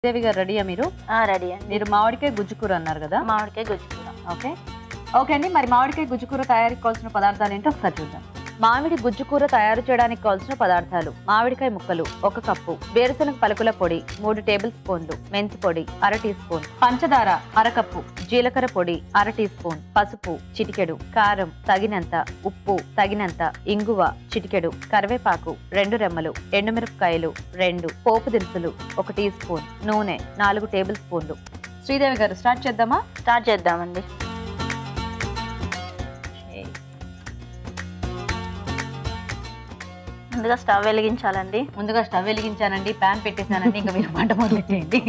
దేవి గారు రెడీయా మీరు? రెడీ అండి. మీరు మామిడికాయ గుజ్జుకూర అన్నారు కదా? మామిడికాయ గుజ్జుకూర. ఓకే అండి. మరి మామిడికాయ గుజ్జుకూర తయారీకి కావాల్సిన పదార్థాలు ఏంటో ఒకసారి చూద్దాం. మామిడి గుజ్జుకూర తయారు చేయడానికి కావాల్సిన పదార్థాలు: మామిడికాయ ముక్కలు 1 కప్పు, వేరుశనగ పలుకుల పొడి 3 టేబుల్ స్పూన్లు, మెంతి పొడి 1/2 టీ స్పూన్, పంచదార 1/2 కప్పు, జీలకర్ర పొడి 1/2 టీ స్పూన్, పసుపు చిటికెడు, కారం తగినంత, ఉప్పు తగినంత, ఇంగువ చిటికెడు, కరివేపాకు 2 రెమ్మలు, ఎండుమిరపకాయలు 2, పోపు దినుసులు 1 టీ స్పూన్, నూనె 4 టేబుల్ స్పూన్లు. శ్రీదేవి గారు స్టార్ట్ చేద్దామా? స్టార్ట్ చేద్దామండి. ముందుగా స్టవ్ వెలిగించాలండి. ముందుగా స్టవ్ వెలిగించానండి, ప్యాన్ పెట్టేసానండి, ఇంకా మీరు మంట మొదలెట్టేయండి.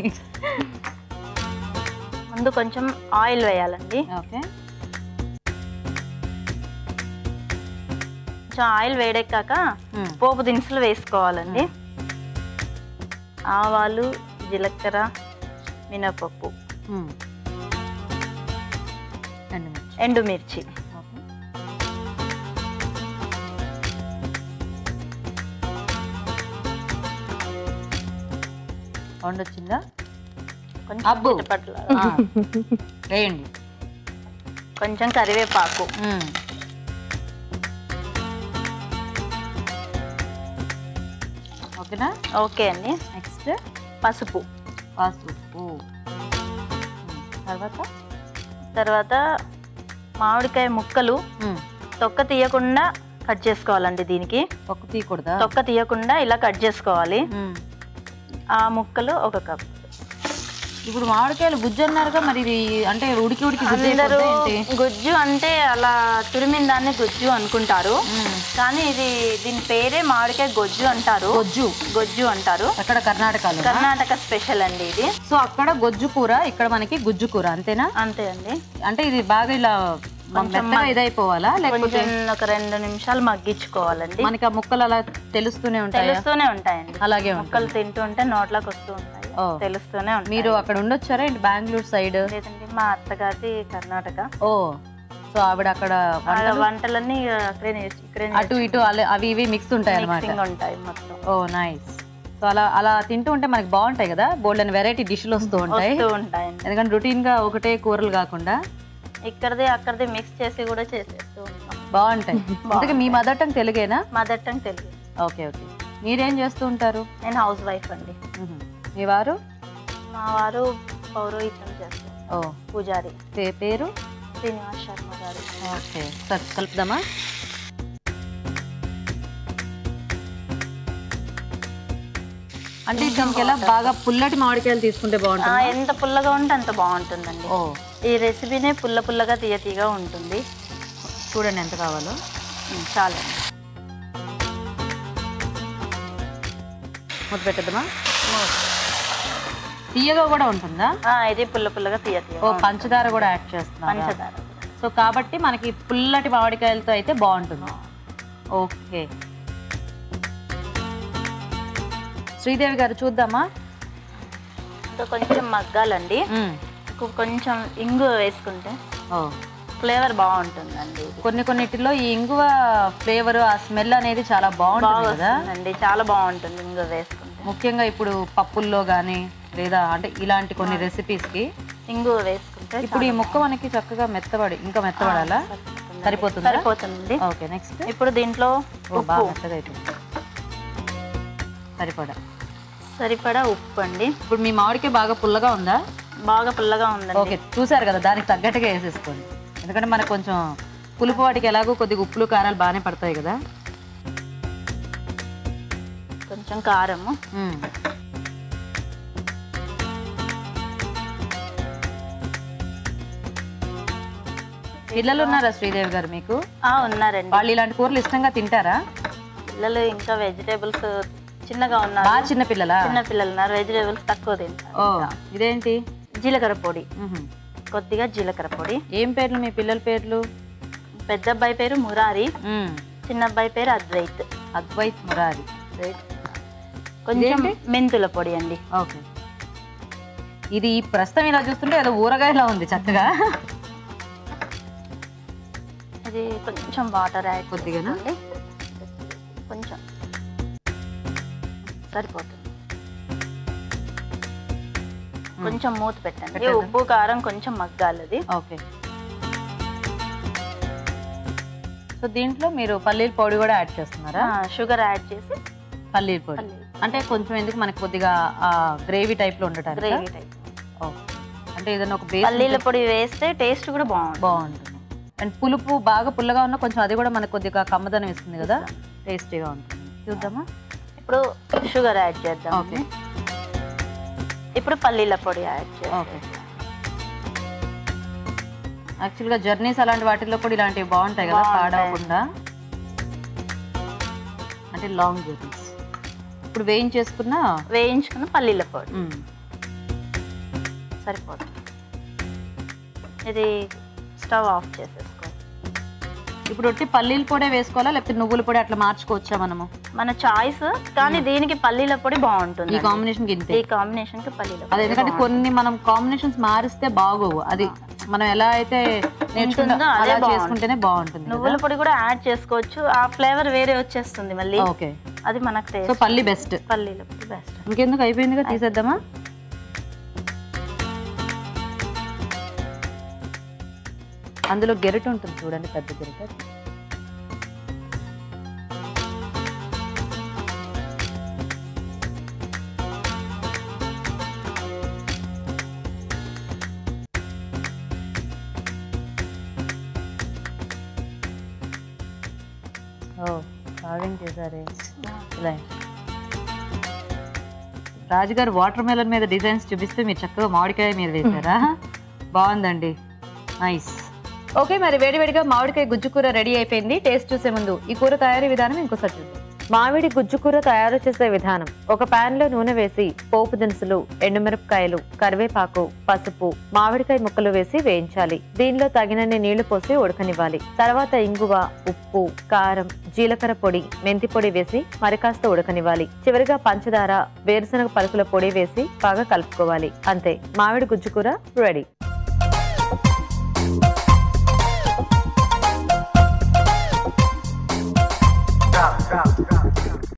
ముందు కొంచెం ఆయిల్ వేయాలండి. ఓకే. కొంచెం ఆయిల్ వేడెక్కాక పోపు దినుసులు వేసుకోవాలండి. ఆవాలు, జీలకర్ర, మినపప్పు, ఎండుమిర్చి. వండొచ్చిందా? కొంచెం వేయండి. కొంచెం కరివేపాకు, ఓకేనా? ఓకే అండి. నెక్స్ట్ పసుపు. తర్వాత మామిడికాయ ముక్కలు తొక్క తీయకుండా కట్ చేసుకోవాలండి. దీనికి తొక్క తీయకుండా ఇలా కట్ చేసుకోవాలి. ఆ ముక్కలు 1 కప్. ఇప్పుడు మామిడికాయలు గుజ్జు అన్నారుగా, మరి ఇది అంటే ఉడికి గుజ్జు అంటే అలా తురిమిన దాన్ని గుజ్జు అనుకుంటారు, కానీ దీని పేరే మామిడికాయ గొజ్జు అంటారు. గొజ్జు అంటారు. అక్కడ కర్ణాటక స్పెషల్ అండి ఇది. సో అక్కడ గొజ్జు కూర, ఇక్కడ మనకి గుజ్జు కూర, అంతేనా? అంతే అండి. అంటే ఇది బాగా ఇలా ఇదైపోవాలా, లేకపోతే ఒక 2 నిమిషాలు మగ్గించుకోవాలండి. మనకి ఆ ముక్కలు అలా తెలుస్తూనే ఉంటాయండి. అలాగే ముక్కలు తింటుంటే నోట్లోకి వస్తూ ఉంటాయి, తెలుస్తూనే ఉంటాయి. మీరు అక్కడ ఉండొచ్చారా ఏంటి? బెంగళూరు సైడ్? లేదండి, మా అత్తగారి కర్ణాటక. సో ఆవిడ అక్కడ వంటలన్నీ అటు ఇటు అవి ఇవి మిక్స్ ఉంటాయి అన్నమాట. ఉంటాయి మొత్తం. నైస్. సో అలా తింటూ ఉంటే మనకి బాగుంటాయి కదా, బోల్డ్ అని వెరైటీ డిష్లు వస్తూ ఉంటాయి. ఎందుకంటే రొటీన్ గా ఒకటే కూరలు కాకుండా ఇక్కడది అక్కడది మిక్స్ చేసి కూడా చేసేస్తూ ఉంటాం. బాగుంటాయి. అందుకే మీ మదర్ టంగ్ తెలుగేనా? Mother tongue Telugu. ఓకే. మీరేం చేస్తూ ఉంటారు? నేను హౌస్ వైఫ్ అండి. మీ వారు? మా వారు పౌరోహిత్యం చేస్తారు, పూజారి. పేరు? శ్రీనివాస్ శర్మ గారు. ఓకే. కలుపుదామా? అంటే దీనికి ఎలా బాగా పుల్లటి మామిడికాయలు తీసుకుంటే బాగుంటుంది? ఎంత పుల్లగా ఉంటే అంత బాగుంటుందండి. ఈ రెసిపీనే పుల్లగా తీయగా ఉంటుంది. చూడండి ఎంత కావాలో. చాలండి. మూత పెట్టద్దామా? తీయగా కూడా ఉంటుందా? ఇది పుల్లగా తీయ. పంచదార కూడా యాడ్ చేస్తున్నా. పంచదార. సో కాబట్టి మనకి పుల్లటి మామిడికాయలతో అయితే బాగుంటుంది. ఓకే. శ్రీదేవి గారు చూద్దామా? కొంచెం మగ్గాలండి. కొంచెం ఇంగువ వేసుకుంటే ఫ్లేవర్ బాగుంటుందండి. కొన్నిటిలో ఈ ఇంగువ ఫ్లేవర్, ఆ స్మెల్ అనేది చాలా బాగుంటుంది. చాలా బాగుంటుంది ఇంగువ వేసుకుంటే. ముఖ్యంగా ఇప్పుడు పప్పుల్లో గానీ లేదా అంటే ఇలాంటి కొన్ని రెసిపీస్ కి ఇంగువ వేసుకుంటే. ఇప్పుడు ఈ ముక్క మనకి చక్కగా ఇంకా మెత్తబడాలా? సరిపోతుంది. ఓకే. నెక్స్ట్ ఇప్పుడు దీంట్లో బాగా మెత్తగా అయిపోయింది. సరిపడా ఉప్పు అండి. ఇప్పుడు మీ మామిడికాయ బాగా పుల్లగా ఉందా? బాగా పుల్లగా ఉందండి. ఓకే. చూసారు కదా, దానికి తగ్గట్టుగా వేసేసుకోండి. ఎందుకంటే మనకు కొంచెం పులుపు వాటికి ఎలాగో కొద్దిగా ఉప్పులు కారాలు బాగానే పడతాయి కదా. కొంచెం కారము. పిల్లలు ఉన్నారా శ్రీదేవి గారు మీకు? ఉన్నారండి. వాళ్ళు ఇలాంటి కూరలు ఇష్టంగా తింటారా? పిల్లలు ఇంకా వెజిటేబుల్స్ చిన్నగా ఉన్నారు. చిన్న పిల్లలు ఉన్నారు. వెజిటేబుల్స్ తక్కువ తింటారు. ఇదేంటి? జీలకర్ర పొడి. కొద్దిగా జీలకర్ర పొడి. ఏం పేర్లు మీ పిల్లల పేర్లు? పెద్ద అబ్బాయి పేరు మురారి, చిన్న అబ్బాయి పేరు అద్వైత్ మురారి. కొంచెం మెంతుల పొడి అండి. ఓకే. ఇది ప్రస్తుతం ఇలా చూస్తుంటే ఏదో ఊరగాయలా ఉంది చక్కగా. ఇది కొంచెం వాటర్ యాడ్ కొద్దిగా కొంచెం సరిపోతుంది. కొంచెం మూత పెట్టండి. ఉప్పు కారం కొంచెం మగ్గాలి అది. ఓకే. సో దీంట్లో మీరు పల్లీల పొడి కూడా యాడ్ చేస్తున్నారా? షుగర్ యాడ్ చేసి పల్లీల పొడి అంటే కొంచెం ఎందుకు మనకి కొద్దిగా గ్రేవీ టైప్ లో ఉండటానికి. Gravy type. అంటే ఏదైనా ఒక బేస్ పల్లీల పొడి వేస్తే టేస్ట్ కూడా బాగుంటుంది. అండ్ పులుపు బాగా పుల్లగా ఉన్నా కొంచెం అది కూడా మనకు కొద్దిగా కమ్మదనం ఇస్తుంది కదా, టేస్టీగా ఉంటుంది. చూద్దామా? ఇప్పుడు షుగర్ యాడ్ చేద్దాం. ఓకే. ఇప్పుడు పల్లీల పొడి యాడ్ చేద్దాం. ఓకే. యాక్చువల్గా జర్నీస్ అలాంటి వాటిల్లో కూడా ఇలాంటివి బాగుంటాయి కదా, పాడవకుండా. అంటే లాంగ్ జర్నీస్. ఇప్పుడు వేయించుకున్న పల్లీల పొడి సరిపోతుంది. ఇది స్టవ్ ఆఫ్ చేసేసుకోవాలి. ఇప్పుడు ఒట్టి పల్లీల పొడి వేసుకోవాలా లేకపోతే నువ్వుల పొడి అట్లా మార్చుకోవచ్చా మనము? మన చాయిస్, కానీ దీనికి పల్లీల పొడి బాగుంటుంది. ఈ కాంబినేషన్ కి ఈ కాంబినేషన్ కి పల్లీల పొడి. అది ఎందుకంటే కొన్ని మనం కాంబినేషన్స్ మారిస్తే బాగోవు. అది మనం ఎలా అయితే నేర్చుకుంటుందో అలా చేసుకుంటేనే బాగుంటుంది. నువ్వుల పొడి కూడా యాడ్ చేసుకోవచ్చు, ఆ ఫ్లేవర్ వేరే వచ్చేస్తుంది మళ్ళీ. ఓకే. అది మనకు టేస్ట్. సో పల్లి బెస్ట్. పల్లీల పొడి బెస్ట్. ఇంకెందుకు, అయిపోయిందిగా, తీసేద్దామా? అందులో గెరిట ఉంటుంది చూడండి, పెద్ద గెరిట. కార్వింగ్ చేశారే ఇలా. రాజుగారు వాటర్ మెలన్ మీద డిజైన్స్ చూపిస్తే మీరు చక్కగా మామిడికాయ మీద వేశారా? బాగుందండి, నైస్. ఓకే, మరి వేడివేడిగా మామిడికాయ గుజ్జు కూర రెడీ అయిపోయింది. టేస్ట్ చూసే ముందు ఈ కూర తయారీ విధానం ఇంకోసారి చూద్దాం. మామిడి గుజ్జు కూర తయారు చేసే విధానం: ఒక పాన్ లో నూనె వేసి పోపు దినుసులు, ఎండుమిరపకాయలు, కరివేపాకు, పసుపు, మామిడికాయ ముక్కలు వేసి వేయించాలి. దీనిలో తగినన్ని నీళ్లు పోసి ఉడకనివ్వాలి. తర్వాత ఇంగువ, ఉప్పు, కారం, జీలకర్ర పొడి, మెంతి పొడి వేసి మరికాస్త ఉడకనివ్వాలి. చివరిగా పంచదార, వేరుశనగ పలుకుల పొడి వేసి బాగా కలుపుకోవాలి. అంతే, మామిడి గుజ్జు కూర రెడీ.